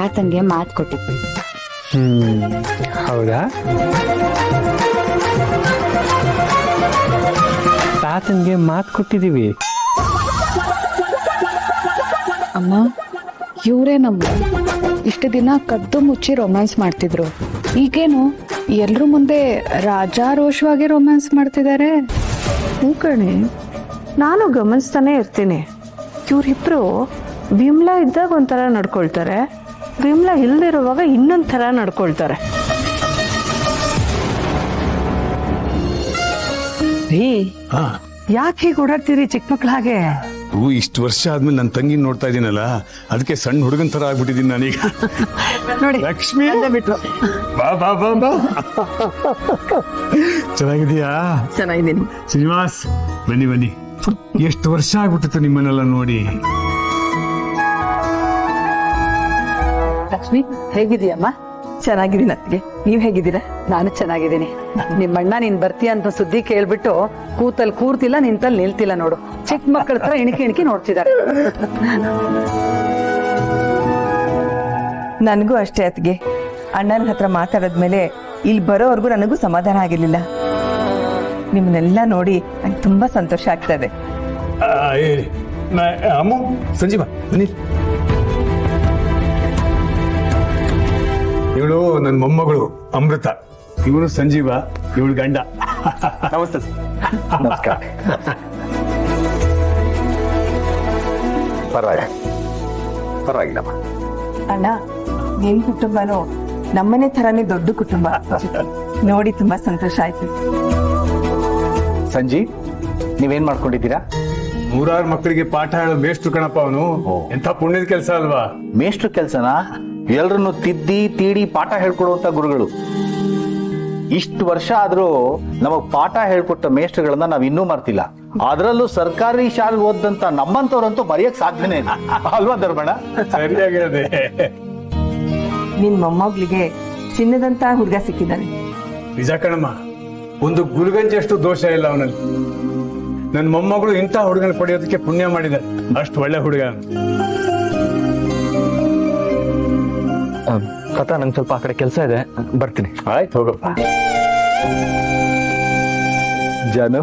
ತಾತನ್ಗೆ ಮಾತು ಕೊಟ್ಟಿದ್ವಿ. ಹೌದಾ? ತಾತನ್ಗೆ ಮಾತು ಕೊಟ್ಟಿದೀವಿ. ಅಮ್ಮ, ಇವರೇ ನಮ್ಮ ಇಷ್ಟು ದಿನ ಕದ್ದು ಮುಚ್ಚಿ ರೊಮ್ಯಾನ್ಸ್ ಮಾಡ್ತಿದ್ರು. ಈಗೇನು ಎಲ್ರ ಮುಂದೆ ರಾಜಾರೋಷವಾಗಿ ರೊಮ್ಯಾನ್ಸ್ ಮಾಡ್ತಿದ್ದಾರೆ. ಹ್ಞೂ ಕಣೆ, ನಾನು ಗಮನಿಸ್ತಾನೆ ಇರ್ತೀನಿ. ಇವ್ರಿಬ್ರು ವಿಮ್ಲಾ ಇದ್ದಾಗ ಒಂಥರ ನಡ್ಕೊಳ್ತಾರೆ, ವಿಮ್ಲಾ ಇಲ್ದಿರುವಾಗ ಇನ್ನೊಂದ್ ಥರ ನಡ್ಕೊಳ್ತಾರೆ. ಯಾಕೆ ಹೀಗೆ ಓಡಾಡ್ತೀರಿ ಚಿಕ್ಕ ಮಕ್ಳ ಹಾಗೆ? ಇಷ್ಟು ವರ್ಷ ಆದ್ಮೇಲೆ ನನ್ನ ತಂಗಿ ನೋಡ್ತಾ ಇದೀನಲ್ಲ, ಅದಕ್ಕೆ ಸಣ್ಣ ಹುಡುಗನ್ ತರ ಆಗ್ಬಿಟ್ಟಿದೀನಿ ನಾನೀಗ. ನೋಡಿ ಲಕ್ಷ್ಮಿ, ಬಿಟ್ಟು ಬಾ ಬಾ ಬಾ ಬಾ. ಚೆನ್ನಾಗಿದೀಯಾ? ಚೆನ್ನಾಗಿದ್ದೀನಿ. ಶ್ರೀನಿವಾಸ್, ಬನ್ನಿ ಬನ್ನಿ. ಎಷ್ಟು ವರ್ಷ ಆಗ್ಬಿಟ್ಟಿತ್ತು ನಿಮ್ಮನ್ನೆಲ್ಲ ನೋಡಿ. ಲಕ್ಷ್ಮಿ, ಹೇಗಿದೀಯಮ್ಮ? ಚೆನ್ನಾಗಿದ್ದೀನಿ ಅತ್ತಿಗೆ, ನೀವ್ ಹೇಗಿದ್ದೀರಾ? ನಾನು ಚೆನ್ನಾಗಿದ್ದೀನಿ. ನಿಮ್ಮಣ್ಣ ನೀನ್ ಬರ್ತೀಯ ಅಂತ ಸುದ್ದಿ ಕೇಳ್ಬಿಟ್ಟು ಕೂತಲ್ ಕೂರ್ತಿಲ್ಲ, ನಿಂತಲ್ ನಿಲ್ತಿಲ್ಲ ನೋಡು. ಚಿಕ್ಕ ಮಕ್ಕಳ ತರ ಇಣಕಿ ನೋಡ್ತಿದ್ದಾರೆ. ನನಗೂ ಅಷ್ಟೇ ಅತ್ತಿಗೆ. ಅಣ್ಣನ ಹತ್ರ ಮಾತಾಡದ್ಮೇಲೆ ಇಲ್ಲಿ ಬರೋವರೆಗೂ ನನಗೂ ಸಮಾಧಾನ ಆಗಿರ್ಲಿಲ್ಲ. ನಿಮ್ಮನ್ನೆಲ್ಲ ನೋಡಿ ನಂಗೆ ತುಂಬಾ ಸಂತೋಷ ಆಗ್ತದೆ. ಅಮ್ಮ, ಸಂಜೀವ ಬನ್ನಿ. ಇವಳು ನನ್ನ ಮೊಮ್ಮಗಳು ಅಮೃತ, ಇವಳು ಸಂಜೀವ, ಇವಳು ಗಂಡ. ನಮಸ್ತೆ. ನಮಸ್ಕಾರ. ಪರವಾಗಿಲ್ಲಮ್ಮ. ಅಣ್ಣ, ನಿನ್ ಕುಟುಂಬನೂ ನಮ್ಮನೆ ತರಾನೇ ದೊಡ್ಡ ಕುಟುಂಬ. ನೋಡಿ ತುಂಬಾ ಸಂತೋಷ ಆಯ್ತು. ಸಂಜೀವ್, ನೀವೇನ್ ಮಾಡ್ಕೊಂಡಿದ್ದೀರಾ? 100 ಮಕ್ಕಳಿಗೆ ಪಾಠ ಹೇಳೋ ಮೇಷ್ಟ್ರು ಕಣಪ್ಪ ಅವನು. ಎಂಥ ಪುಣ್ಯದ ಕೆಲಸ ಅಲ್ವಾ? ಮೇಷ್ಟ್ರ ಕೆಲ್ಸನ ಎಲ್ರನ್ನು ತಿದ್ದಿ ತೀಡಿ ಪಾಠ ಹೇಳ್ಕೊಡುವಂತ ಗುರುಗಳು. ಇಷ್ಟು ವರ್ಷ ಆದ್ರೂ ನಮಗ್ ಪಾಠ ಹೇಳ್ಕೊಟ್ಟ ಮೇಷ್ಟ್ರುಗಳನ್ನ ನಾವ್ ಇನ್ನೂ ಮರ್ತಿಲ್ಲ. ಅದರಲ್ಲೂ ಸರ್ಕಾರಿ ಶಾಲೆ ಓದಂತ ನಮ್ಮಂತವ್ರಂತೂ ಮರೆಯಕ್ ಸಾಧ್ಯನೇ ಇಲ್ಲ ಅಲ್ವಾ ಧರ್ಮಣ್ಣ? ಸರಿಯಾಗಿದೆ. ನಿನ್ ಮೊಮ್ಮಗಳಿಗೆ ಚಿನ್ನದಂತ ಹುಡುಗ ಸಿಕ್ಕಿದ್ದಾನೆ. ನಿಜ ಕಣಮ್ಮ, ಒಂದು ಗುರುಗಂಜಷ್ಟು ದೋಷ ಇಲ್ಲ ಅವನಲ್ಲಿ. ನನ್ನ ಮೊಮ್ಮಗಳು ಇಂಥ ಹುಡುಗನ ಪಡೆಯೋದಕ್ಕೆ ಪುಣ್ಯ ಮಾಡಿದ್ದಾರೆ. ಅಷ್ಟು ಒಳ್ಳೆ ಹುಡುಗ. ತಾತ, ನಂಗೆ ಸ್ವಲ್ಪ ಆ ಕಡೆ ಕೆಲಸ ಇದೆ, ಬರ್ತೀನಿ. ಆಯ್ತು, ಹೋಗಪ್ಪ. ಜಾನು,